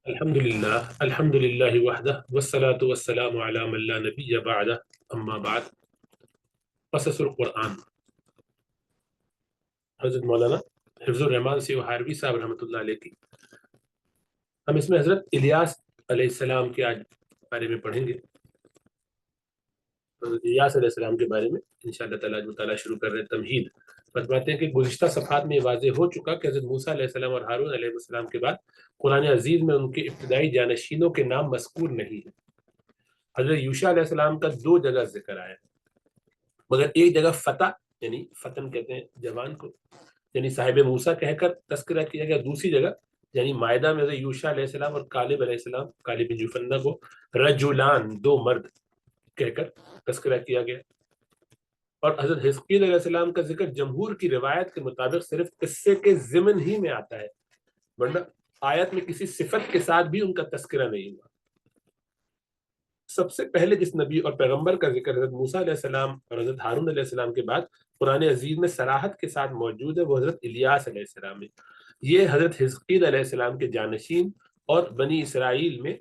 الحمد للہ وحدہ والصلاة والسلام علی من لا نبی بعدہ اما بعد قصص القرآن حضرت مولانا حفظ الرحمان سی وحاربی صاحب رحمۃ اللہ علیہ کی ہم اس میں حضرت الیاس علیہ السلام کے آج بارے میں پڑھیں گے۔ حضرت الیاس علیہ السلام کے بارے میں انشاءاللہ تعالیٰ مطالعہ شروع کر رہے ہیں۔ تمہید فرماتے ہیں کہ گزشتہ صفحات میں یہ واضح ہو چکا کہ حضرت موسیٰ علیہ السلام اور ہارون علیہ السلام کے بعد قرآن عزیز میں ان کے ابتدائی جانشینوں کے نام مذکور نہیں ہے۔ حضرت یوشع علیہ السلام کا 2 جگہ ذکر آیا، مگر ایک جگہ فتح یعنی فتن کہتے ہیں جوان کو، یعنی صاحب موسیٰ کہہ کر تذکرہ کیا گیا۔ دوسری جگہ یعنی مائدہ میں حضرت یوشع علیہ السلام اور کالب علیہ السلام، کالب بن جفنہ کو رجلان 2 مرد کہہ کر تذکرہ کیا گیا۔ اور حضرت حزقیل علیہ السلام کا ذکر جمہور کی روایت کے مطابق صرف قصے کے ضمن ہی میں آتا ہے، ورنہ آیت میں کسی صفت کے ساتھ بھی ان کا تذکرہ نہیں ہوا۔ سب سے پہلے جس نبی اور پیغمبر کا ذکر حضرت موسیٰ علیہ السلام اور حضرت ہارون علیہ السلام کے بعد قرآن عزیز میں صراحت کے ساتھ موجود ہے، وہ حضرت الیاس علیہ السلام ہے۔ یہ حضرت حزقیل علیہ السلام کے جانشین اور بنی اسرائیل میں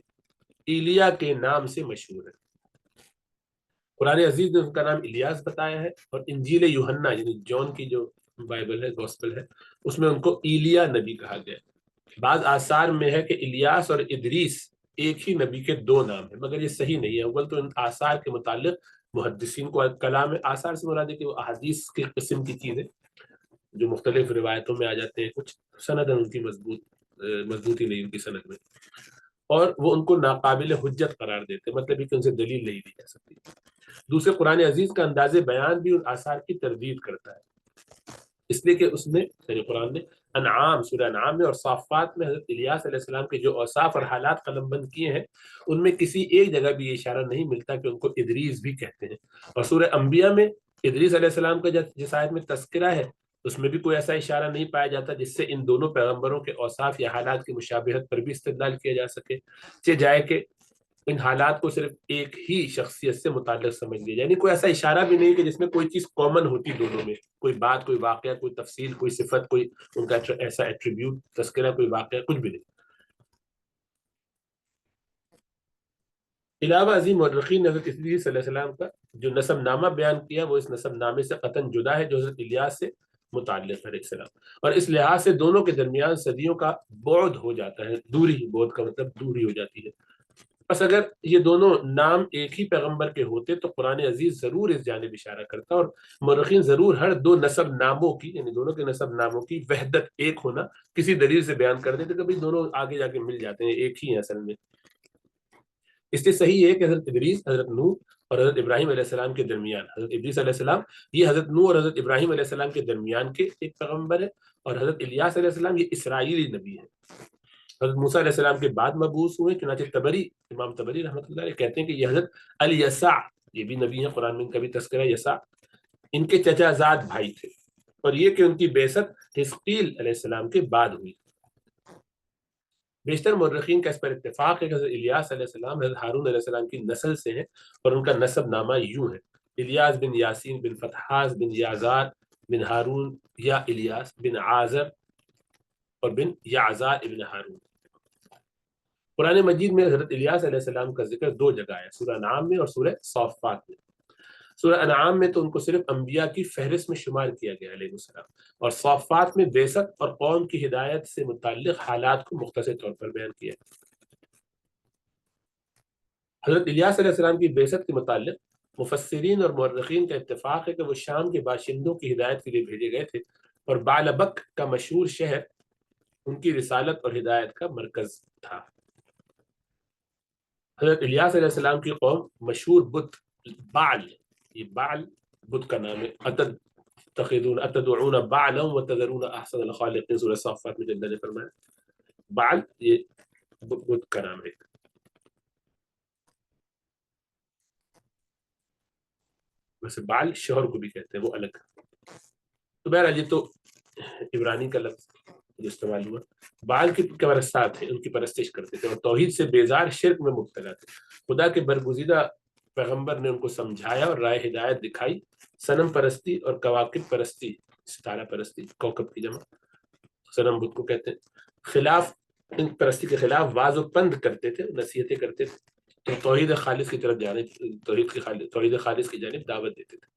ایلیا کے نام سے مشہور ہے۔ قرآن عزیز نے ان کا نام الیاس بتایا ہے، اور انجیل یوحنا یعنی جون کی جو بائبل ہے، گوسپل ہے، اس میں ان کو ایلیا نبی کہا گیا ہے۔ بعض آثار میں ہے کہ الیاس اور ادریس ایک ہی نبی کے 2 نام ہیں، مگر یہ صحیح نہیں ہے۔ اول تو ان آثار کے متعلق محدثین کو کلام ہے، آثار سے مراد ہے کہ وہ احادیث کے قسم کی چیزیں جو مختلف روایتوں میں آ جاتے ہیں، کچھ سند ان کی مضبوطی نہیں ان کی سند میں، اور وہ ان کو ناقابل حجت قرار دیتے، مطلب کہ ان سے دلیل نہیں دی جا سکتی۔ دوسرے، قرآن عزیز کا انداز بیان بھی ان آثار کی تردید کرتا ہے، اس لیے کہ اس نے یعنی قرآن نے انعام، سورہ انعام میں اور صافات میں حضرت الیاس علیہ السلام کے جو اوصاف اور حالات قلم بند کیے ہیں، ان میں کسی ایک جگہ بھی یہ اشارہ نہیں ملتا کہ ان کو ادریس بھی کہتے ہیں۔ اور سورہ انبیاء میں ادریس علیہ السلام کا جس آیت میں تذکرہ ہے، اس میں بھی کوئی ایسا اشارہ نہیں پایا جاتا جس سے ان دونوں پیغمبروں کے اوصاف یا حالات کی مشابہت پر بھی استدلال کیا جا سکے، جائے کہ ان حالات کو صرف ایک ہی شخصیت سے متعلق سمجھ لیا، یعنی کوئی ایسا اشارہ بھی نہیں کہ جس میں کوئی چیز کامن ہوتی دونوں میں، کوئی بات، کوئی واقعہ، کوئی تفصیل، کوئی صفت، کوئی ان کا ایسا ایٹریبیوٹ، تذکرہ، کوئی واقعہ، کچھ بھی نہیں۔ علاوہ ازیں مورخین نے حضرت ادریس علیہ السلام کا جو نسب نامہ بیان کیا وہ اس نسب نامے سے قطعاً جدا ہے جو حضرت الیاس سے متعلق ہے علیہ السلام، اور اس لحاظ سے دونوں کے درمیان صدیوں کا بعد ہو جاتا ہے، دوری، بعد کا مطلب دوری ہو جاتی ہے۔ بس اگر یہ دونوں نام ایک ہی پیغمبر کے ہوتے تو قرآن عزیز ضرور اس جانب اشارہ کرتا، اور مورخین ضرور ہر 2 نسب ناموں کی یعنی دونوں کے نسب ناموں کی وحدت، ایک ہونا، کسی دلیل سے بیان کر دیتے، کبھی دونوں آگے جا کے مل جاتے ہیں، ایک ہی ہیں اصل میں۔ اس لیے صحیح ہے کہ حضرت ادریس حضرت نوح اور حضرت ابراہیم علیہ السلام کے درمیان، حضرت ادریس علیہ السلام یہ حضرت نوح اور حضرت ابراہیم علیہ السلام کے درمیان کے ایک پیغمبر ہے، اور حضرت الیاس علیہ السلام یہ اسرائیلی نبی ہے، حضرت موسیٰ علیہ السلام کے بعد مبعوث ہوئے۔ چنانچہ طبری، امام طبری رحمۃ اللہ علیہ کہتے ہیں کہ یہ حضرت الیسع، یہ بھی نبی ہیں، قرآن میں ان کا بھی تذکرہ ہے، یسع ان کے چچا زاد بھائی تھے، اور یہ کہ ان کی بعثت حزقیل علیہ السلام کے بعد ہوئی۔ بیشتر مورخین کا اس پر اتفاق ہے کہ حضرت الیاس علیہ السلام حضرت ہارون علیہ السلام کی نسل سے ہیں، اور ان کا نسب نامہ یوں ہے: الیاس بن یاسین بن فتحاس بن یازار بن ہارون، یا الیاس بن عازر اور بن یعزار ابن ہارون۔ قرآن مجید میں حضرت الیاس علیہ السلام کا ذکر 2 جگہ ہے، سورہ انعام میں اور سورہ صافات میں۔ سورہ انعام میں تو ان کو صرف انبیاء کی فہرست میں شمار کیا گیا علیہ السلام، اور صافات میں بعثت اور قوم کی ہدایت سے متعلق حالات کو مختصر طور پر بیان کیا۔ حضرت الیاس علیہ السلام کی بعثت کے متعلق مفسرین اور مورخین کا اتفاق ہے کہ وہ شام کے باشندوں کی ہدایت کے لیے بھیجے گئے تھے، اور بعلبک کا مشہور شہر ان کی رسالت اور ہدایت کا مرکز تھا۔ حضرت الیاس علیہ السلام کی قوم مشہور بت بعل، یہ بعل بت کا نام ہے، اتدعون بعلا وتذرون احسن الخالقین، سورہ صافات میں جلدہ نے فرمایا بعل یہ بت کا نام ہے۔ ویسے بعل شوہر کو بھی کہتے ہیں، وہ الگ۔ تو بہرحال یہ تو عبرانی کا لفظ جو استعمال ہوا، بعل کی پرستار تھے، ان کی پرستش کرتے تھے، اور توحید سے بیزار شرک میں مبتلا تھے۔ خدا کے برگزیدہ پیغمبر نے ان کو سمجھایا اور راہ ہدایت دکھائی۔ صنم پرستی اور کواکب پرستی، ستارہ پرستی، کوکب کی جمع صنم بت کو کہتے ہیں، خلاف ان پرستی کے خلاف واز و پند کرتے تھے، نصیحتیں کرتے تھے، تو توحید خالص کی طرف جانب توحید خالص کی جانب دعوت دیتے تھے۔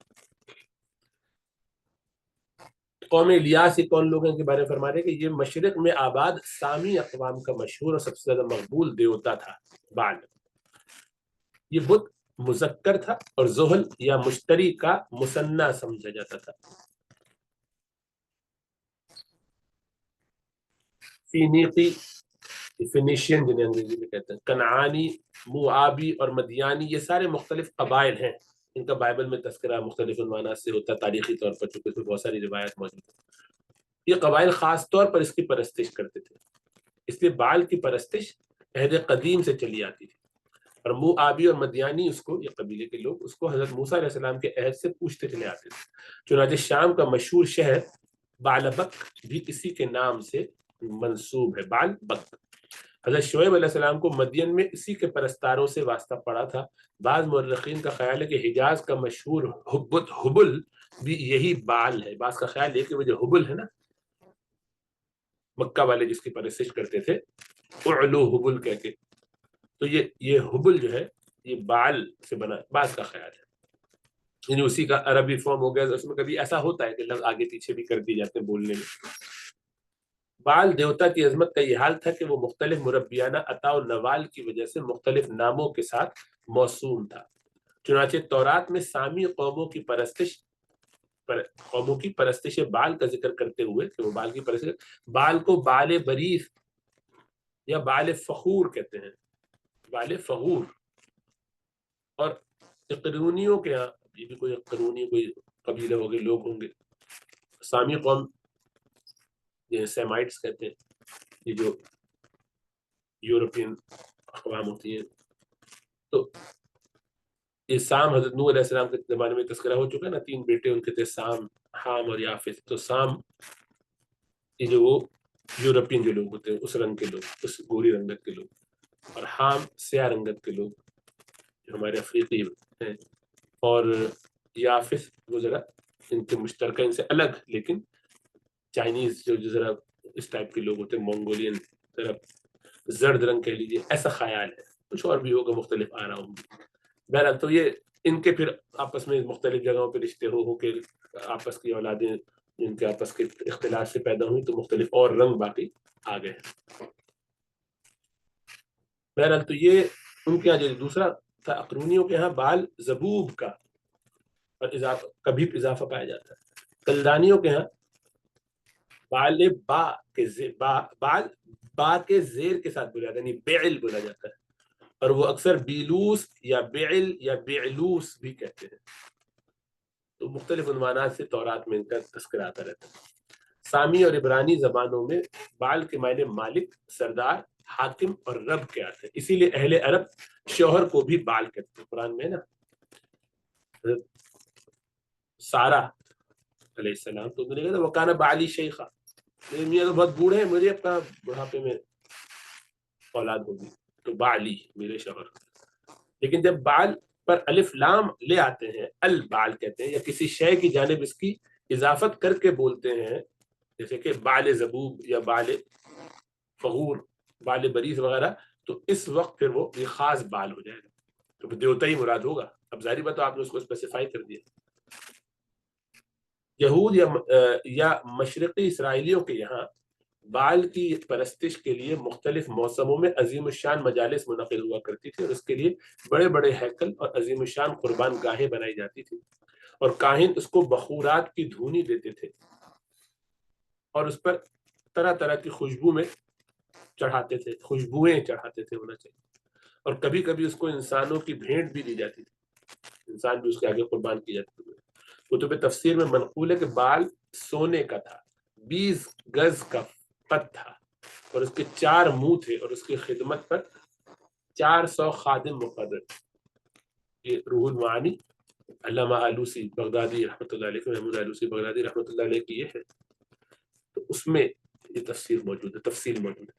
قوم الیاس یہ کون لوگ ہیں کے بارے میں فرما رہے ہیں کہ یہ مشرق میں آباد سامی اقوام کا مشہور اور سب سے زیادہ مقبول دیوتا تھا بال۔ یہ بت مذکر تھا اور زحل یا مشتری کا مثنیٰ سمجھا جاتا تھا۔ فینیقی، فینیشین جنہیں انگریزی میں کہتے ہیں، کنعانی، موآبی اور مدیانی، یہ سارے مختلف قبائل ہیں۔ ان کا بائبل میں تذکرہ مختلف عنوانات سے ہوتا ہے، تاریخی طور پر چونکہ اس میں بہت ساری روایت موجود ہیں۔ یہ قبائل خاص طور پر اس کی پرستش کرتے تھے، اس لیے بال کی پرستش عہد قدیم سے چلی آتی تھی، اور موآبی اور مدیانی اس کو، یہ قبیلے کے لوگ اس کو حضرت موسیٰ علیہ السلام کے عہد سے پوچھتے چلے آتے تھے۔ چنانچہ شام کا مشہور شہر بعلبک بھی اسی کے نام سے منسوب ہے، بعلبک۔ حضرت شعیب علیہ السلام کو مدین میں اسی کے پرستاروں سے واسطہ پڑا تھا۔ بعض مورخین کا خیال ہے کہ حجاز کا مشہور حبل بھی یہی بال ہے۔ بعض کا خیال ہے کہ وہ جو حبل ہے نا، مکہ والے جس کی پرستش کرتے تھے، اعلو حبل کہہ کے، تو یہ حبل جو ہے یہ بال سے بنا، بعض کا خیال ہے یعنی اسی کا عربی فارم ہو گیا۔ اس میں کبھی ایسا ہوتا ہے کہ لفظ آگے پیچھے بھی کر دی جاتے ہیں بولنے میں۔ بال دیوتا کی عظمت کا یہ حال تھا کہ وہ مختلف مربیانہ عطا و نوال کی وجہ سے مختلف ناموں کے ساتھ موسوم تھا۔ چنانچہ تورات میں سامی قوموں کی پرستش بال کا ذکر کرتے ہوئے کہ وہ بال کی پرستش، بال کو بال بریف یا بال فخور کہتے ہیں، بال فخور۔ اور اقرونیوں کے یہاں، یہ بھی کوئی اقرونی کوئی قبیلہ ہو گئے، لوگ ہوں گے، سامی قوم یہ سیمائٹس کہتے ہیں، یہ جو یورپین اقوام ہوتی ہیں، تو یہ سام حضرت نوح علیہ السلام کے زمانے میں تذکرہ ہو چکا نا، 3 بیٹے ان کے تھے، سام، حام اور یافث۔ تو سام یہ جو وہ یورپین جو لوگ ہوتے ہیں اس رنگ کے لوگ، اس گوری رنگت کے لوگ، اور حام سیاہ رنگت کے لوگ جو ہمارے افریقی ہیں، اور یافث وہ ذرا ان کے مشترکہ ان سے الگ، لیکن چائنیز جو ذرا اس ٹائپ کے لوگ ہوتے ہیں، مونگولین ذرا زرد رنگ کہہ لیجیے، ایسا خیال ہے، کچھ اور بھی ہوگا، مختلف آ رہا ہوں گی۔ بہرحال تو یہ ان کے پھر آپس میں مختلف جگہوں پہ رشتے ہو کے آپس کی اولادیں جن کے آپس کے اختلاف سے پیدا ہوئی، تو مختلف اور رنگ باقی آ گئے۔ بہرحال تو یہ ان کے یہاں جو دوسرا تھا، اقرونیوں کے یہاں بال زبوب کا اور کبھی اضافہ پایا جاتا ہے۔ کلدانیوں کے یہاں بال با کے زیر کے ساتھ بولا جاتا ہے، یعنی بیعل بولا جاتا ہے، اور وہ اکثر بیلوس یا بیعل یا بیعلوس بھی کہتے ہیں۔ تو مختلف عنوانات سے تورات میں ان کا تذکرہ آتا رہتا ہے۔ سامی اور عبرانی زبانوں میں بال کے معنی مالک، سردار، حاکم اور رب کے آتے ہیں، اسی لیے اہل عرب شوہر کو بھی بال کہتے ہیں۔ قرآن میں نا سارہ علیہ السلام تو انہوں نے کہا وہ کانا بالی شیخا، میرے میاں تو بہت بوڑھے ہیں، مجھے اپنا بڑھاپے میں اولاد ہوگی، تو بالی میرے شوہر۔ لیکن جب بال پر الف لام لے آتے ہیں، البال کہتے ہیں، یا کسی شے کی جانب اس کی اضافت کر کے بولتے ہیں، جیسے کہ بال زبوب یا بال فغور، بال بریس وغیرہ، تو اس وقت پھر وہ یہ خاص بال ہو جائے گا، تو دیوتا ہی مراد ہوگا۔ اب ظاہری بات تو آپ نے اس کو اسپیسیفائی کر دیا۔ یہود یا مشرقی اسرائیلیوں کے یہاں بال کی پرستش کے لیے مختلف موسموں میں عظیم الشان مجالس منعقد ہوا کرتی تھی، اور اس کے لیے بڑے بڑے ہیکل اور عظیم الشان قربان گاہیں بنائی جاتی تھی، اور کاہن اس کو بخورات کی دھونی دیتے تھے اور اس پر طرح طرح کی خوشبو میں چڑھاتے تھے، خوشبوئیں چڑھاتے تھے ہونا چاہیے، اور کبھی کبھی اس کو انسانوں کی بھیڑ بھی دی جاتی تھی، انسان بھی اس کے آگے قربان کی جاتی تھی۔ کتب تفسیر میں منقول ہے کہ بال سونے کا تھا، 20 گز کا قد تھا، اور اس کے 4 منہ تھے، اور اس کی خدمت پر 400 خادم مقرر۔ یہ روح المعانی علامہ آلوسی بغدادی رحمۃ اللہ علیہ، محمود آلوسی بغدادی رحمۃ اللہ علیہ کی یہ ہے، تو اس میں یہ تفسیر موجود ہے، تفصیل موجود ہے۔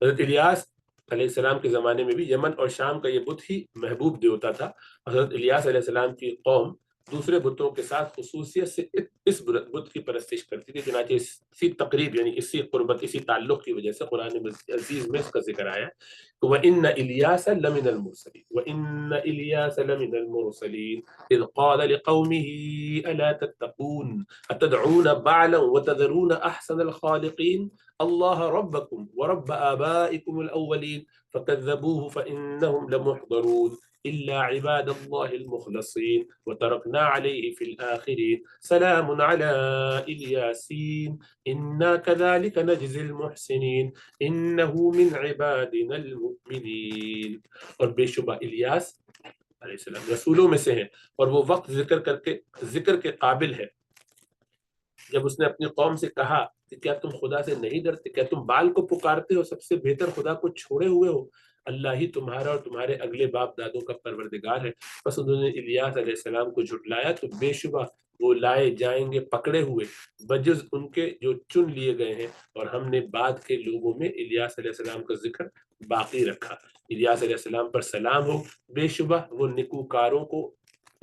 حضرت الیاس علیہ السلام کے زمانے میں بھی یمن اور شام کا یہ بت ہی محبوب دیوتا تھا۔ حضرت الیاس علیہ السلام کی قوم دوسرے بتوں کے ساتھ خصوصیت سے اس بت کی پرستش کرتی تھی. چنانچہ اسی تقریب یعنی اسی قربت اسی تعلق کی وجہ سے قرآن عزیز میں اس کا ذکر آیا کہ وَإِنَّ إِلْيَاسَ لَمِنَ الْمُرْسَلِينَ وَإِنَّ إِلْيَاسَ لَمِنَ الْمُرْسَلِينَ إِذْ قَالَ لِقَوْمِهِ أَلَا تَتَّقُونَ أَتَدْعُونَ بَعْلًا وَتَذَرُونَ أَحْسَنَ الْخَالِقِينَ اللَّهَ رَبَّكُمْ وَرَبَّ آبَائِكُمُ الْأَوَّلِينَ فَكَذَّبُوهُ فَإِنَّهُمْ لَمُحْضَرُونَ إلا عباد الله المخلصين وتركنا عليه في الآخرين سلام على الياسين إنا كذلك نجزي المحسنين إنه من عبادنا المؤمنين. اور بے شبہ الیاس علیہ السلام رسولوں میں سے ہیں اور وہ وقت ذکر کے قابل ہے جب اس نے اپنی قوم سے کہا کہ کیا تم خدا سے نہیں ڈرتے، کیا تم بال کو پکارتے ہو، سب سے بہتر خدا کو چھوڑے ہوئے ہو، اللہ ہی تمہارا اور تمہارے اگلے باپ دادوں کا پروردگار ہے. بس انہوں نے الیاس علیہ السلام کو جھٹلایا تو بے شبہ وہ لائے جائیں گے پکڑے ہوئے بجز ان کے جو چن لیے گئے ہیں، اور ہم نے بعد کے لوگوں میں الیاس علیہ السلام کا ذکر باقی رکھا. الیاس علیہ السلام پر سلام ہو، بے شبہ وہ نیکوکاروں کو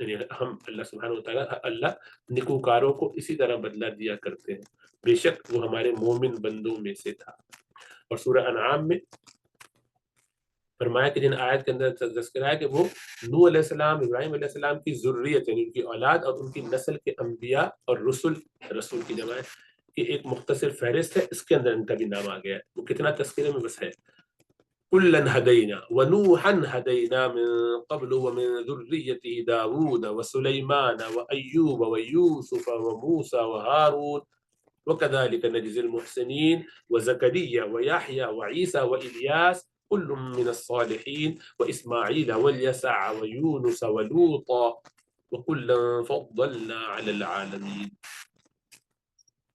یعنی ہم اللہ سبحانہ وتعالیٰ اللہ نیکوکاروں کو اسی طرح بدلہ دیا کرتے ہیں، بے شک وہ ہمارے مومن بندوں میں سے تھا. اور سورہ انعام میں فرمایا کہ جن آیت کے اندر تذکرہ ہے کہ وہ نوح علیہ السلام، ابراہیم علیہ السلام کی ذریت یعنی ان کی اولاد اور ان کی نسل کے انبیاء اور رسول کی جمع ہے کہ ایک مختصر فہرست ہے، اس کے اندر ان کا بھی نام آ گیا ہے. وہ کتنا تذکرے میں بس ہے. كلا هدينا ونوحا هدينا من قبل ومن ذريته داود وسليمان وأيوب ويوسف وموسى وهارون وكذلك نجزي المحسنين وزكريا ويحيى وعيسى وإلياس كل من الصالحين وإسماعيل واليسع ويونس ولوطا وكلا فضلنا على العالمين.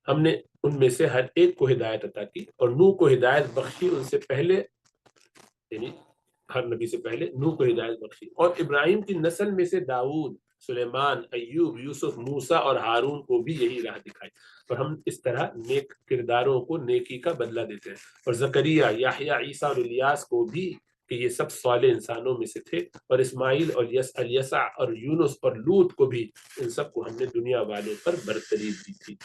ہم نے ان میں سے ہر ایک کو ہدایت عطا کی اور نوح کو ہدایت بخشی ان سے پہلے یعنی ہر نبی سے پہلے نوح کو ہدایت بخشی، اور ابراہیم کی نسل میں سے داؤد، سلیمان، ایوب، یوسف، موسیٰ اور ہارون کو بھی یہی راہ دکھائی، اور ہم اس طرح نیک کرداروں کو نیکی کا بدلہ دیتے ہیں. اور زکریا، یحییٰ، عیسیٰ اور الیاس کو بھی کہ یہ سب صالح انسانوں میں سے تھے، اور اسماعیل اور الیسع اور یونس اور لوط کو بھی، ان سب کو ہم نے دنیا والوں پر برتری دی تھی.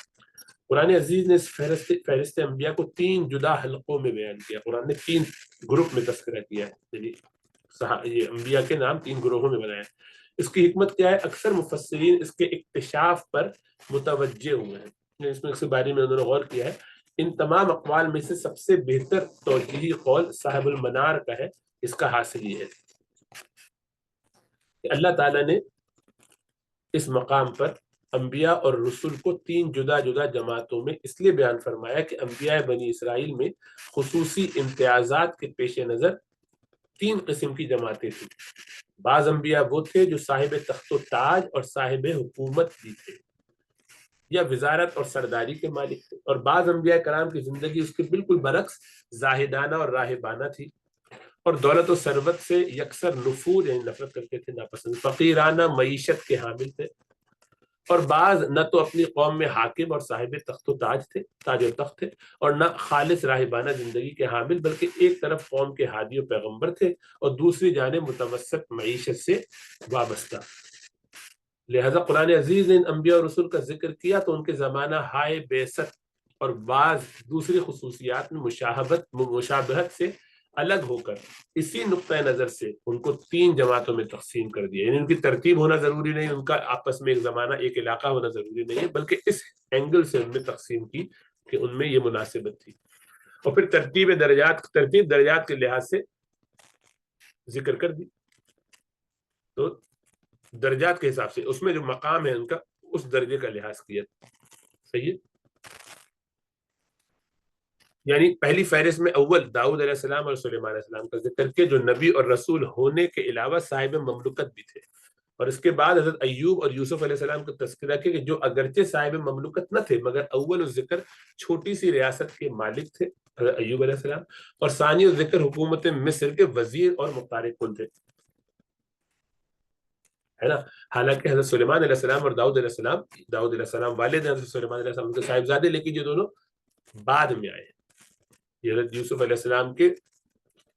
قرآن عزیز نے اس فہرست انبیاء کو 3 جدا حلقوں میں بیان کیا. قرآن نے 3 گروپ میں تذکرہ کیا ہے، یعنی یہ انبیاء کے نام 3 گروہوں میں بنایا ہے. اس کی حکمت کیا ہے؟ اکثر مفسرین اس کے اکتشاف پر متوجہ ہوئے ہیں، اس میں اس کے بارے میں انہوں نے غور کیا ہے. ان تمام اقوال میں سے سب سے بہتر توجیہی قول صاحب المنار کا ہے. اس کا حاصل یہ ہے کہ اللہ تعالیٰ نے اس مقام پر انبیاء اور رسول کو 3 جدا جدا جماعتوں میں اس لیے بیان فرمایا کہ انبیاء بنی اسرائیل میں خصوصی امتیازات کے پیش نظر 3 قسم کی جماعتیں تھیں. بعض انبیاء وہ تھے جو صاحب تخت و تاج اور صاحب حکومت بھی تھے یا وزارت اور سرداری کے مالک تھے، اور بعض انبیاء کرام کی زندگی اس کے بالکل برعکس زاہدانہ اور راہبانہ تھی، اور دولت و ثروت سے یکسر نفور یعنی نفرت کرتے تھے، ناپسند، فقیرانہ معیشت کے حامل تھے. اور بعض نہ تو اپنی قوم میں حاکم اور صاحب تخت و تاج و تخت تھے، اور نہ خالص راہبانہ زندگی کے حامل، بلکہ ایک طرف قوم کے ہادی و پیغمبر تھے اور دوسری جانب متوسط معیشت سے وابستہ. لہذا قرآن عزیز نے ان انبیاء اور رسول کا ذکر کیا تو ان کے زمانہ ہائے بعثت اور بعض دوسری خصوصیات میں مشابہت سے الگ ہو کر اسی نقطۂ نظر سے ان کو 3 جماعتوں میں تقسیم کر دیا. یعنی ان کی ترتیب ہونا ضروری نہیں، ان کا آپس میں ایک زمانہ ایک علاقہ ہونا ضروری نہیں ہے، بلکہ اس اینگل سے ان میں تقسیم کی کہ ان میں یہ مناسبت تھی. اور پھر ترتیب درجات کے لحاظ سے ذکر کر دی. تو درجات کے حساب سے اس میں جو مقام ہے ان کا اس درجے کا لحاظ کیا. صحیح ہے؟ یعنی پہلی فہرست میں اول داؤد علیہ السلام اور سلیمان علیہ السلام کا ذکر کیا جو نبی اور رسول ہونے کے علاوہ صاحب مملکت بھی تھے، اور اس کے بعد حضرت ایوب اور یوسف علیہ السلام کا تذکرہ کیا کہ جو اگرچہ صاحب مملکت نہ تھے مگر اول الذکر چھوٹی سی ریاست کے مالک تھے حضرت ایوب علیہ السلام، اور ثانی الذکر حکومت مصر کے وزیر اور مختار کل تھے، ہے نا. حالانکہ حضرت سلیمان علیہ السلام اور داؤد علیہ السلام والد ہیں حضرت سلیمان علیہ السلام کے صاحبزادے، لیکن یہ دونوں بعد میں آئے. یہ حضرت یوسف علیہ السلام کے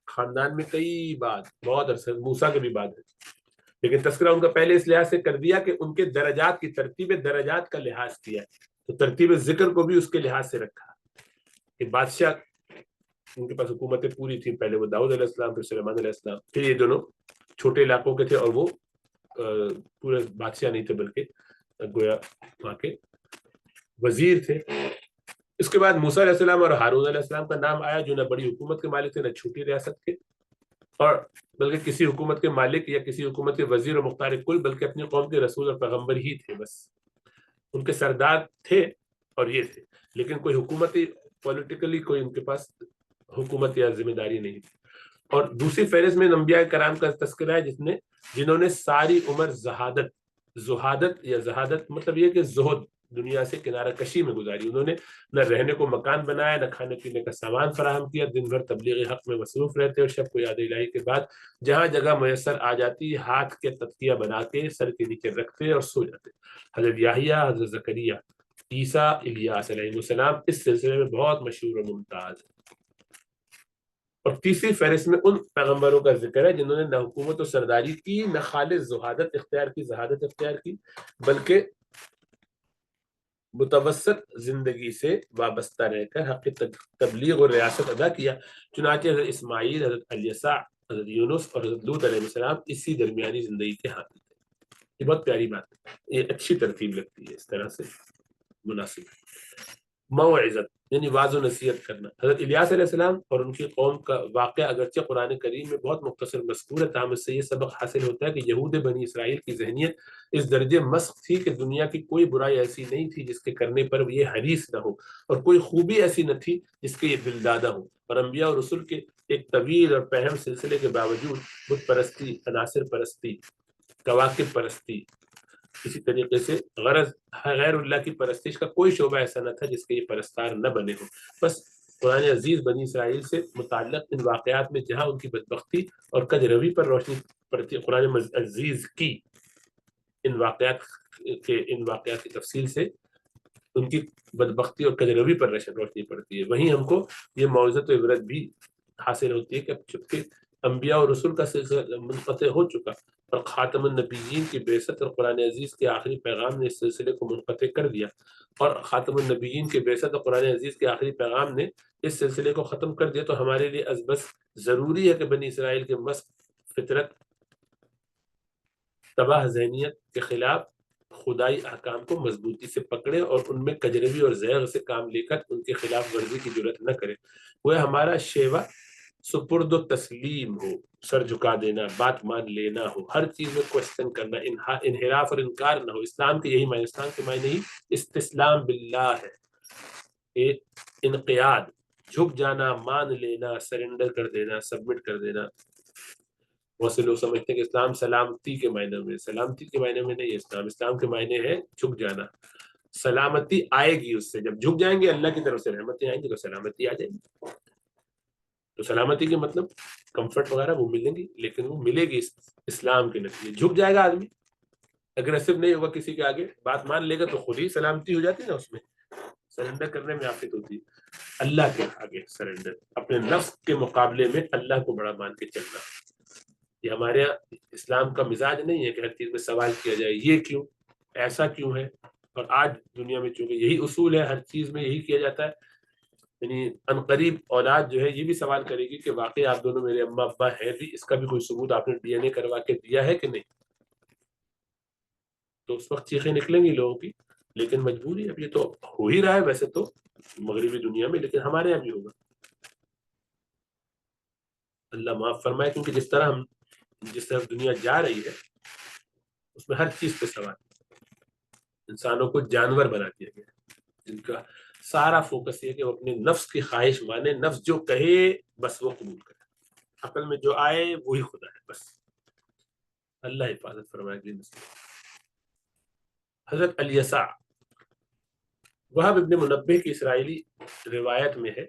خاندان میں کئی بعد بہت عرصے موسیٰ کے بھی بعد ہے. لیکن تذکرہ ان کا پہلے اس لحاظ سے کر دیا کہ ان کے درجات کی ترتیب درجات کا لحاظ کیا، تو ترتیب ذکر کو بھی اس کے لحاظ سے رکھا کہ بادشاہ ان کے پاس حکومتیں پوری تھی، پہلے وہ داؤد علیہ السلام، پھر سلیمان علیہ السلام، پھر یہ دونوں چھوٹے علاقوں کے تھے اور وہ پورے بادشاہ نہیں تھے بلکہ گویا وہاں کے وزیر تھے۔ اس کے بعد موسیٰ علیہ السلام اور ہارون علیہ السلام کا نام آیا، جو نہ بڑی حکومت کے مالک تھے نہ چھوٹی ریاست کے، اور بلکہ کسی حکومت کے مالک یا کسی حکومت کے وزیر اور مختار کل، بلکہ اپنی قوم کے رسول اور پیغمبر ہی تھے، بس ان کے سردار تھے اور یہ تھے، لیکن کوئی حکومتی پولیٹیکلی کوئی ان کے پاس حکومت یا ذمہ داری نہیں تھی۔ اور دوسری فہرست میں انبیاء کرام کا تذکرہ ہے جنہوں نے ساری عمر زہادت یا زہادت مطلب یہ کہ زہد، دنیا سے کنارہ کشی میں گزاری۔ انہوں نے نہ رہنے کو مکان بنایا، نہ کھانے پینے کا سامان فراہم کیا، دن بھر تبلیغ حق میں مصروف رہتے اور شب کو یاد الہی کے بعد جہاں جگہ میسر آ جاتی ہاتھ کے تکیہ بنا کے سر کے نیچے رکھتے اور سو جاتے۔ حضرت یحییٰ، حضرت زکریا، عیسیٰ، الیاس علیہ السلام اس سلسلے میں بہت مشہور و ممتاز ہیں۔ اور تیسری فہرست میں ان پیغمبروں کا ذکر ہے جنہوں نے نہ حکومت و سرداری کی، نہ خالص زہادت اختیار کی، زہادت اختیار کی، بلکہ متوسط زندگی سے وابستہ رہ کر حق تبلیغ اور ریاست ادا کیا۔ چنانچہ حضرت اسماعیل، حضرت الیسع، حضرت یونس اور حضرت لوط علیہ السلام اسی درمیانی زندگی کے حامل تھے۔ یہ بہت پیاری بات ہے، یہ اچھی ترتیب لگتی ہے، اس طرح سے مناسب ہے۔ موعظت یعنی واضح و نصیحت کرنا۔ حضرت الیاس علیہ السلام اور ان کی قوم کا واقعہ اگرچہ قرآن کریم میں بہت مختصر مذکور ہے، تاہم اس سے یہ سبق حاصل ہوتا ہے کہ یہود بنی اسرائیل کی ذہنیت اس درجے مسخ تھی کہ دنیا کی کوئی برائی ایسی نہیں تھی جس کے کرنے پر یہ حریص نہ ہو، اور کوئی خوبی ایسی نہ تھی جس کے یہ دلدادہ ہو۔ اور انبیاء اور رسول کے ایک طویل اور پہم سلسلے کے باوجود بت پرستی، عناصر پرستی، کواکب پرستی، اسی طریقے سے غرض غیر اللہ کی پرستش کا کوئی شعبہ ایسا نہ تھا جس کے یہ پرستار نہ بنے ہو۔ بس قرآن عزیز بنی اسرائیل سے متعلق ان واقعات میں جہاں ان کی بدبختی اور کج روی پر روشنی پڑتی، قرآن عزیز کی ان واقعات کی تفصیل سے ان کی بدبختی اور کج روی پر روشنی پڑتی ہے، وہیں ہم کو یہ موعظت و عبرت بھی حاصل ہوتی ہے کہ چونکہ انبیاء اور رسول کا سلسلہ منقطع ہو چکا اور خاتم النبیین کی بعثت اور قرآن عزیز کے آخری پیغام نے اس سلسلے کو منقطع کر دیا، اور خاتم النبیین کی بعثت اور قرآن عزیز کے آخری پیغام نے اس سلسلے کو ختم کر دیا، تو ہمارے لیے از بس ضروری ہے کہ بنی اسرائیل کے مسخ فطرت، تباہ ذہنیت کے خلاف خدائی احکام کو مضبوطی سے پکڑے اور ان میں کجروی اور زیغ سے کام لے کر ان کے خلاف ورزی کی جرات نہ کرے۔ وہ ہمارا شیوا سپرد و تسلیم ہو، سر جھکا دینا، بات مان لینا ہو، ہر چیز میں کوشچن کرنا، انحراف اور انکار نہ ہو۔ اسلام کے یہی معنی، اسلام کے معنی نہیں استسلام باللہ ہے، ایک انقیاد، جھک جانا، مان لینا، سرنڈر کر دینا، سبمٹ کر دینا۔ بہت سے لوگ سمجھتے ہیں کہ اسلام سلامتی کے معنی میں، سلامتی کے معنی میں نہیں، اسلام کے معنی ہے جھک جانا۔ سلامتی آئے گی اس سے، جب جھک جائیں گے اللہ کی طرف سے رحمتیں آئیں گی تو سلامتی آ جائے گی۔ تو سلامتی کے مطلب کمفرٹ وغیرہ وہ ملیں گی، لیکن وہ ملے گی اسلام کے نتیجے۔ جھک جائے گا آدمی، اگریسو نہیں ہوگا کسی کے آگے، بات مان لے گا تو خود ہی سلامتی ہو جاتی ہے نا، اس میں سرنڈر کرنے میں آفت ہوتی ہے۔ اللہ کے آگے سرنڈر، اپنے نفس کے مقابلے میں اللہ کو بڑا مان کے چلنا، یہ ہمارے یہاں اسلام کا مزاج نہیں ہے کہ ہر چیز میں سوال کیا جائے، یہ کیوں، ایسا کیوں ہے۔ اور آج دنیا میں چونکہ یہی اصول ہے، ہر چیز میں یہی کیا جاتا ہے، یعنی عنقریب اولاد جو ہے یہ بھی سوال کرے گی کہ واقعی آپ دونوں میرے اماں ابا ہیں بھی، اس کا بھی کوئی ثبوت آپ نے ڈی این اے کروا کے دیا ہے کہ نہیں۔ تو اس وقت چیخیں نکلیں گی لوگوں کی، لیکن مجبوری، اب یہ تو ہو ہی رہا ہے ویسے تو مغربی دنیا میں، لیکن ہمارے یہاں بھی ہوگا۔ اللہ معاف فرمائے، کیونکہ جس طرح دنیا جا رہی ہے اس میں ہر چیز پہ سوال، انسانوں کو جانور بنا دیا گیا، جن کا سارا فوکس یہ کہ وہ اپنے نفس کی خواہش مانے، نفس جو کہے بس وہ قبول کرے، عقل میں جو آئے وہی خدا ہے بس۔ اللہ حفاظت فرمائے۔ حضرت الیسع، وہب ابن منبہ کی اسرائیلی روایت میں ہے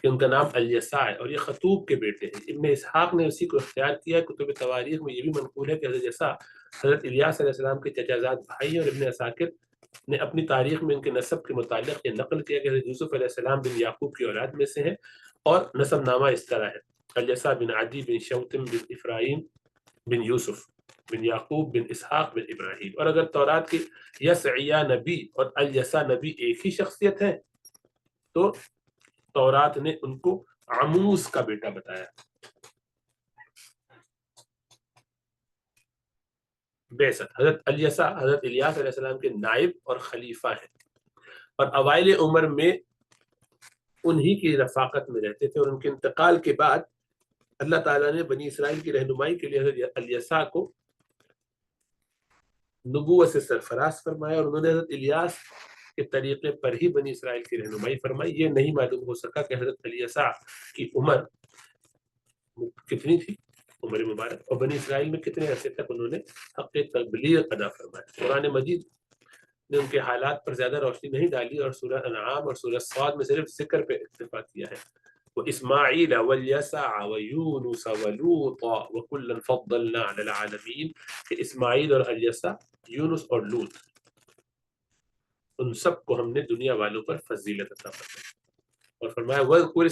کہ ان کا نام الیسع ہے، اور یہ خطوب کے بیٹے ہیں۔ ابن اسحاق نے اسی کو اختیار کیا ہے۔ کتب تواریخ میں یہ بھی منقول ہے کہ حضرت الیسع حضرت الیاس علیہ السلام کے چچا زاد بھائی، اور ابن عساکر نے اپنی تاریخ میں ان کے نسب کے متعلق یہ نقل کیا کہ حضرت یوسف علیہ السلام بن یعقوب کی اولاد میں سے ہیں، اور نسب نامہ اس طرح ہے: الیسع بن عدی بن شوتم بن افرایم بن یوسف، بن یعقوب بن اسحاق بن ابراہیم. اور اگر تورات کی یسعیا نبی اور الیسا نبی ایک ہی شخصیت ہے تو تورات نے ان کو عموس کا بیٹا بتایا. بعثت حضرت الیسا حضرت الیاس علیہ السلام کے نائب اور خلیفہ ہیں، اور اوائل عمر میں انہی کی رفاقت میں رہتے تھے، اور ان کے انتقال کے بعد اللہ تعالیٰ نے بنی اسرائیل کی رہنمائی کے لیے حضرت الیسا کو نبوت سے سرفراز فرمایا، اور انہوں نے حضرت الیاس کے طریقے پر ہی بنی اسرائیل کی رہنمائی فرمائی. یہ نہیں معلوم ہو سکا کہ حضرت الیسا کی عمر کتنی تھی، عمر مبارک، اور بنی اسرائیل میں کتنے عرصے تک انہوں نے حق تبلیغ ادا فرمایا. قرآن مجید نے ان کے حالات پر زیادہ روشنی نہیں ڈالی اور سورہ انعام اور سورہ صاد میں صرف ذکر پہ اکتفا کیا ہے. وإسماعیل والیسع ویونس ولوطا وکلا فضلنا علی العالمین، کہ اسماعیل اور الیسع، یونس اور لوط، ان سب کو ہم نے دنیا والوں پر فضیلت عطا فرمائی. اور فرمایا وَاذْكُرْ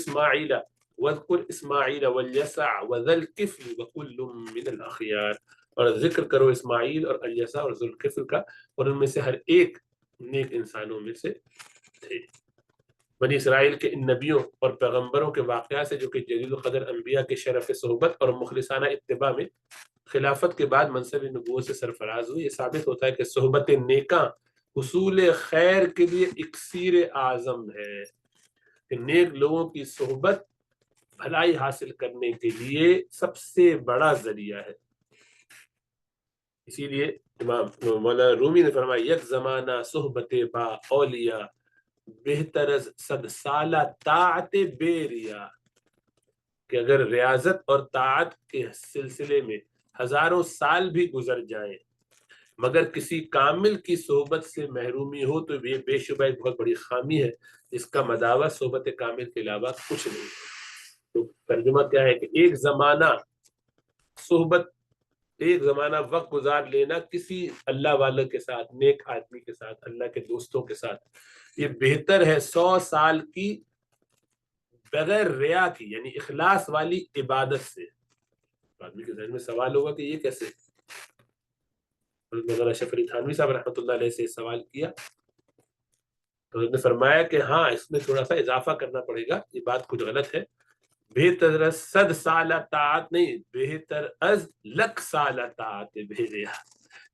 إِسْمَاعِيلَ وَالْيَسَعَ وَذَا الْكِفْلِ وَكُلٌّ مِّنَ الْأَخْيَارِ، اور ذکر کرو اسماعیل اور الیسع اور ذوالکفل کا، اور ان میں سے ہر ایک نیک انسانوں میں سے تھے. بنی اسرائیل کے ان نبیوں اور پیغمبروں کے واقعات سے جو کہ جلیل القدر انبیاء کے شرف صحبت اور مخلصانہ اتباع میں خلافت کے بعد منصب نبوت سے سرفراز ہوئی، یہ ثابت ہوتا ہے کہ صحبت نیکاں حصول خیر کے لیے اکسیر اعظم ہے، کہ نیک لوگوں کی صحبت بھلائی حاصل کرنے کے لیے سب سے بڑا ذریعہ ہے. اسی لیے امام مولانا رومی نے فرمایا یک زمانہ صحبت با اولیاء بہتر از 100 سالہ طاعت بے ریا، کہ اگر ریاضت اور طاعت کے سلسلے میں ہزاروں سال بھی گزر جائیں مگر کسی کامل کی صحبت سے محرومی ہو تو یہ بے شبہ ایک بہت بڑی خامی ہے، جس کا مداوع صحبت کامل کے علاوہ کچھ نہیں. تو ترجمہ کیا ہے کہ ایک زمانہ صحبت، ایک زمانہ وقت گزار لینا کسی اللہ والے کے ساتھ، نیک آدمی کے ساتھ، اللہ کے دوستوں کے ساتھ، یہ بہتر ہے 100 سال کی بغیر ریا کی، یعنی اخلاص والی عبادت سے. آدمی کے ذہن میں سوال ہوگا کہ یہ کیسے؟ مولانا اشرف علی تھانوی صاحب رحمۃ اللہ علیہ سے سوال کیا تو انہوں نے فرمایا کہ ہاں اس میں تھوڑا سا اضافہ کرنا پڑے گا، یہ بات کچھ غلط ہے. بہتر از 100 سالہ طاعت نہیں، بہتر از 100 سالہ طاعت بے ریا.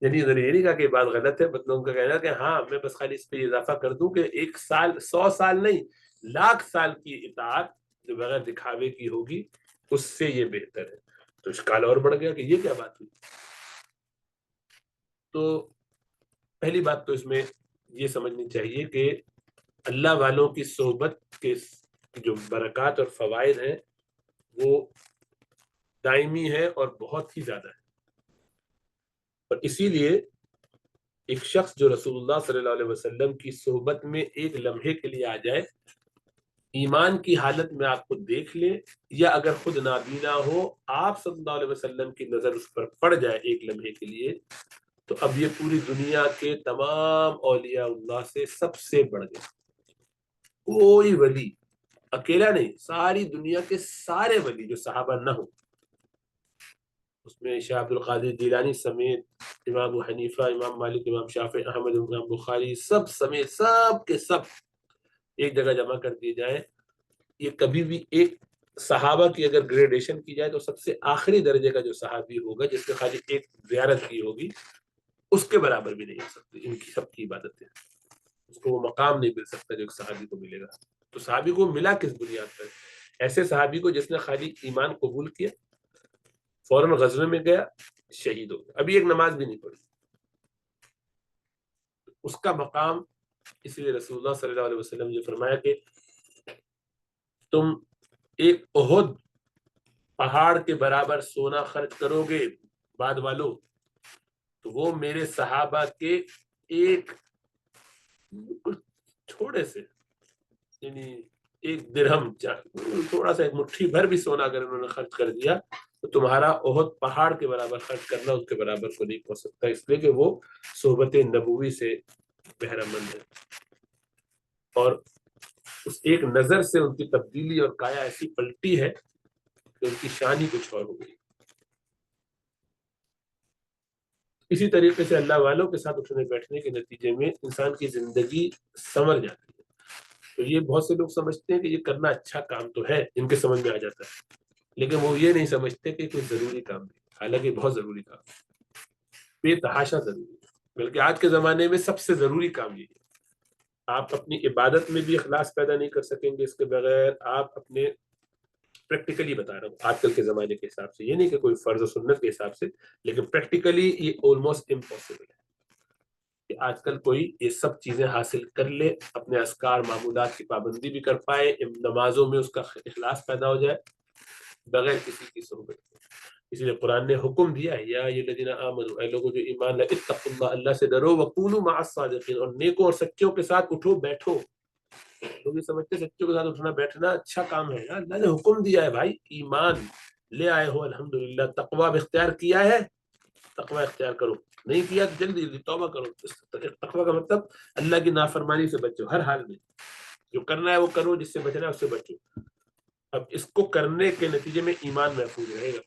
یعنی یہ نہیں کہا کہ یہ بات غلط ہے، بس لوگوں کا کہنا ہے کہ ہاں میں بس خالی اس پہ اضافہ کر دوں کہ 1 سال 100 سال نہیں، 1,00,000 سال کی اطاعت جو بغیر دکھاوے کی ہوگی اس سے یہ بہتر ہے. تو اشکال اور بڑھ گیا کہ یہ کیا بات ہوئی. تو پہلی بات تو اس میں یہ سمجھنی چاہیے کہ اللہ والوں کی صحبت کے جو برکات اور فوائد ہیں وہ دائمی ہے اور بہت ہی زیادہ ہے. اور اسی لیے ایک شخص جو رسول اللہ صلی اللہ علیہ وسلم کی صحبت میں ایک لمحے کے لیے آ جائے، ایمان کی حالت میں آپ کو دیکھ لے، یا اگر خود نابینا ہو آپ صلی اللہ علیہ وسلم کی نظر اس پر پڑ جائے ایک لمحے کے لیے، تو اب یہ پوری دنیا کے تمام اولیاء اللہ سے سب سے بڑھ گیا. کوئی ولی اکیلا نہیں، ساری دنیا کے سارے ولی جو صحابہ نہ ہوں، اس میں شاہ عبد القادر جیلانی سمیت امام ابو حنیفہ، امام مالک، امام شافعی، احمد، امام بخاری، سب سمیت سب کے سب ایک جگہ جمع کر دیے جائیں، یہ کبھی بھی ایک صحابہ کی اگر گریڈیشن کی جائے تو سب سے آخری درجے کا جو صحابی ہوگا جس نے خالی ایک زیارت کی ہوگی اس کے برابر بھی نہیں ہو سکتی ان کی سب کی عبادتیں. اس کو وہ مقام نہیں مل سکتا جو ایک صحابی کو ملے گا. تو صحابی کو ملا کس بنیاد پر؟ ایسے صحابی کو جس نے خالی ایمان قبول کیا، فوراً غزوے میں گیا، شہید ہو گیا، ابھی ایک نماز بھی نہیں پڑھی، اس کا مقام. اس لیے رسول اللہ صلی اللہ علیہ وسلم نے فرمایا کہ تم ایک احد پہاڑ کے برابر سونا خرچ کرو گے بعد والوں تو وہ میرے صحابہ کے ایک چھوڑے سے، یعنی 1 درہم، تھوڑا سا ایک مٹھی بھر بھی سونا اگر انہوں نے خرچ کر دیا تو تمہارا احد پہاڑ کے برابر خرچ کرنا اس کے برابر کو نہیں پہنچ سکتا، اس لیے کہ وہ صحبت نبوی سے بہرہ مند ہے. اور اس ایک نظر سے ان کی تبدیلی اور کایا ایسی پلٹی ہے کہ ان کی شان ہی کچھ اور ہو گئی. اسی طریقے سے اللہ والوں کے ساتھ اٹھنے بیٹھنے کے نتیجے میں انسان کی زندگی سنور جاتی ہے۔ تو یہ بہت سے لوگ سمجھتے ہیں کہ یہ کرنا اچھا کام تو ہے، ان کے سمجھ میں آ جاتا ہے، لیکن وہ یہ نہیں سمجھتے کہ کوئی ضروری کام نہیں، حالانکہ بہت ضروری کام ہے، بے تحاشا ضروری ہے، بلکہ آج کے زمانے میں سب سے ضروری کام یہ ہے۔ آپ اپنی عبادت میں بھی اخلاص پیدا نہیں کر سکیں گے اس کے بغیر، آپ اپنے پریکٹیکلی بتا رہا ہوں آج کل کے زمانے کے حساب سے، یہ نہیں کہ کوئی فرض و سنت کے حساب سے، لیکن پریکٹیکلی یہ آلموسٹ امپاسبل ہے کہ آج کل کوئی یہ سب چیزیں حاصل کر لے، اپنے اذکار معمولات کی پابندی بھی کر پائے، نمازوں میں اس کا اخلاص پیدا ہو جائے بغیر کسی کی صحبت کے۔ اس لیے قرآن نے حکم دیا ہے، یا الذین آمنوا، اے لوگوں جو ایمان لائے، اتقوا اللہ، اللہ سے ڈرو، وکونوا مع الصادقین، اور نیکوں اور سچوں کے ساتھ اٹھو بیٹھو۔ لوگ یہ سمجھتے ہیں سچوں کے ساتھ اٹھنا بیٹھنا اچھا کام ہے، اللہ نے حکم دیا ہے بھائی، ایمان لے آئے ہو الحمدللہ، تقویٰ اختیار کیا ہے، تقویٰ اختیار کرو، نہیں کیا تو جلدی جلدی توبہ کرو۔ تقویٰ کا مطلب اللہ کی نافرمانی سے بچو ہر حال میں، جو کرنا ہے وہ کرو، جس سے بچنا ہے اس سے بچو۔ اب اس کو کرنے کے نتیجے میں ایمان محفوظ رہے گا،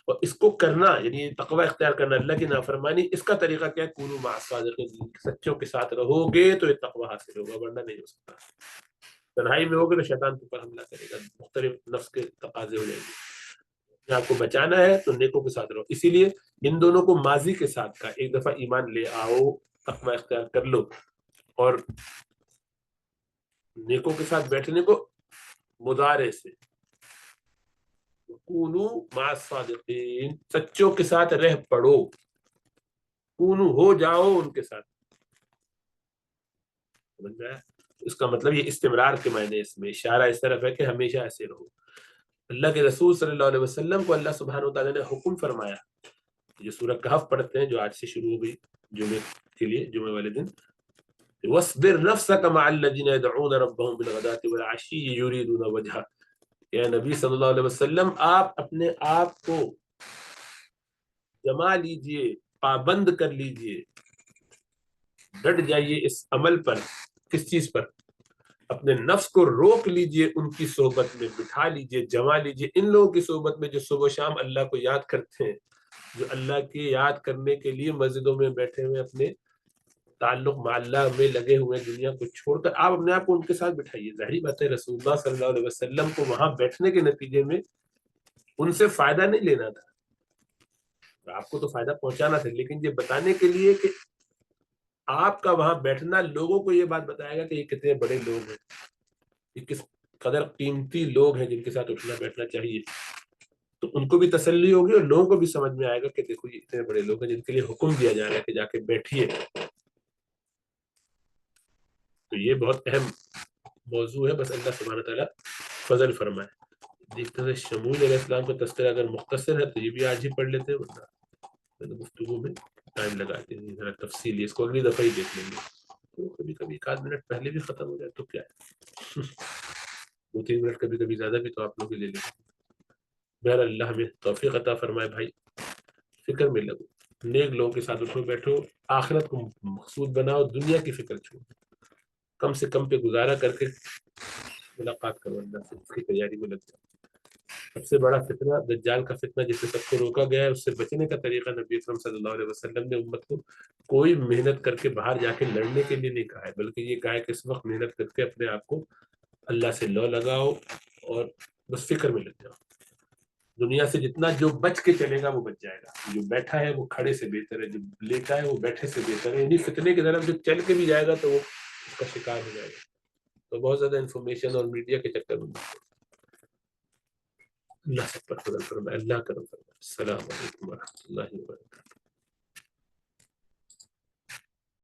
اور اس کو کرنا یعنی تقویٰ اختیار کرنا، اللہ کی نافرمانی، اس کا طریقہ کیا ہے؟ کونوا مع الصادقین، سچوں کے ساتھ رہو گے تو یہ تقویٰ حاصل ہوگا، ورنہ نہیں ہو سکتا۔ تنہائی میں ہوگے تو شیطان پر حملہ کرے گا، مختلف نفس کے تقاضے ہو جائیں گے۔ آپ کو بچانا ہے تو نیکوں کے ساتھ رہو، اسی لیے ان دونوں کو ماضی کے ساتھ کا، ایک دفعہ ایمان لے آؤ، تقویٰ اختیار کر لو، اور نیکوں کے ساتھ بیٹھنے کو مضارع سے، کونوا مع الصادقین، سچوں کے ساتھ رہ پڑو، کونو ہو جاؤ ان کے ساتھ، سمجھ میں آیا؟ اس کا مطلب یہ استمرار کے معنی، اس میں اشارہ اس طرف ہے کہ ہمیشہ ایسے رہو۔ اللہ کے رسول صلی اللہ علیہ وسلم کو اللہ سبحانہ وتعالی نے حکم فرمایا، یہ سورہ کہف پڑھتے ہیں جو آج سے شروع ہو گئی جمعے کے لیے، جمعے والے دن، وَاصْبِرْ نَفْسَكَ مَعَ الَّذِينَ يَدْعُونَ رَبَّهُمْ بِالْغَدَاةِ وَالْعَشِيِّ يُرِيدُونَ وَجْهَهُ، کہ نبی صلی اللہ علیہ وسلم آپ اپنے آپ کو جما لیجئے، پابند کر لیجئے، ڈٹ جائیے اس عمل پر، کس چیز پر؟ اپنے نفس کو روک لیجئے، ان کی صحبت میں بٹھا لیجئے، جما لیجئے ان لوگوں کی صحبت میں جو صبح و شام اللہ کو یاد کرتے ہیں، جو اللہ کے یاد کرنے کے لیے مسجدوں میں بیٹھے ہوئے اپنے تعلق مع اللہ میں لگے ہوئے، دنیا کو چھوڑ کر آپ اپنے آپ کو ان کے ساتھ بٹھائیے۔ ظاہری بات ہے رسول اللہ صلی اللہ علیہ وسلم کو وہاں بیٹھنے کے نتیجے میں ان سے فائدہ نہیں لینا تھا، آپ کو تو فائدہ پہنچانا تھا، لیکن یہ بتانے کے لیے کہ آپ کا وہاں بیٹھنا لوگوں کو یہ بات بتائے گا کہ یہ کتنے بڑے لوگ ہیں، یہ کس قدر قیمتی لوگ ہیں جن کے ساتھ اٹھنا بیٹھنا چاہیے، تو ان کو بھی تسلی ہوگی اور لوگوں کو بھی سمجھ میں آئے گا کہ دیکھو یہ اتنے بڑے لوگ ہیں جن کے لیے حکم دیا جا رہا ہے کہ جا کے بیٹھیے۔ تو یہ بہت اہم موضوع ہے، بس اللہ سبحانہ تعالیٰ فضل فرمائے۔ دیکھتے ہیں شمول علیہ السلام کا تذکرہ اگر مختصر ہے تو یہ بھی آج ہی پڑھ لیتے ہیں، ورنہ گفتگو میں ٹائم لگاتے ہیں، ذرا تفصیلی اس کو اگلی دفعہ ہی دیکھ لیں گے، تو کبھی کبھی ایک آدھ منٹ پہلے بھی ختم ہو جائے تو کیا ہے، 2-3 منٹ کبھی کبھی زیادہ بھی تو آپ لوگ لے لیں۔ بہر اللہ ہمیں توفیق عطا فرمائے بھائی، فکر میں لگو، نیک لوگوں کے ساتھ اٹھو بیٹھو، آخرت کو مقصود بناؤ، دنیا کی فکر چھوڑو، کم سے کم پہ گزارا کر کے ملاقات کرو اللہ سے، اس کی تیاری میں لگ جاؤ۔ سب سے بڑا فتنہ دجال کا فتنہ جس سے سب کو روکا گیا ہے، اس سے بچنے کا طریقہ نبی اکرم صلی اللہ علیہ وسلم نے امت کو کوئی محنت کر کے باہر جا کے لڑنے کے لیے نہیں کہا ہے، بلکہ یہ کہا ہے کہ اس وقت محنت کر کے اپنے آپ کو اللہ سے لو لگاؤ اور بس فکر میں لگ جاؤ۔ دنیا سے جتنا جو بچ کے چلے گا وہ بچ جائے گا، جو بیٹھا ہے وہ کھڑے سے بہتر ہے، جو لیٹا ہے وہ بیٹھے سے بہتر ہے، یعنی فتنے کی طرف جو چل کے بھی جائے گا تو وہ اس کا شکار ہو جائے گا۔ تو بہت زیادہ انفارمیشن اور میڈیا کے چکر میں اللہ سب پر فضل فرمائے، اللہ کرم فرمائے۔ السلام علیکم ورحمۃ اللہ وبرکاتہ۔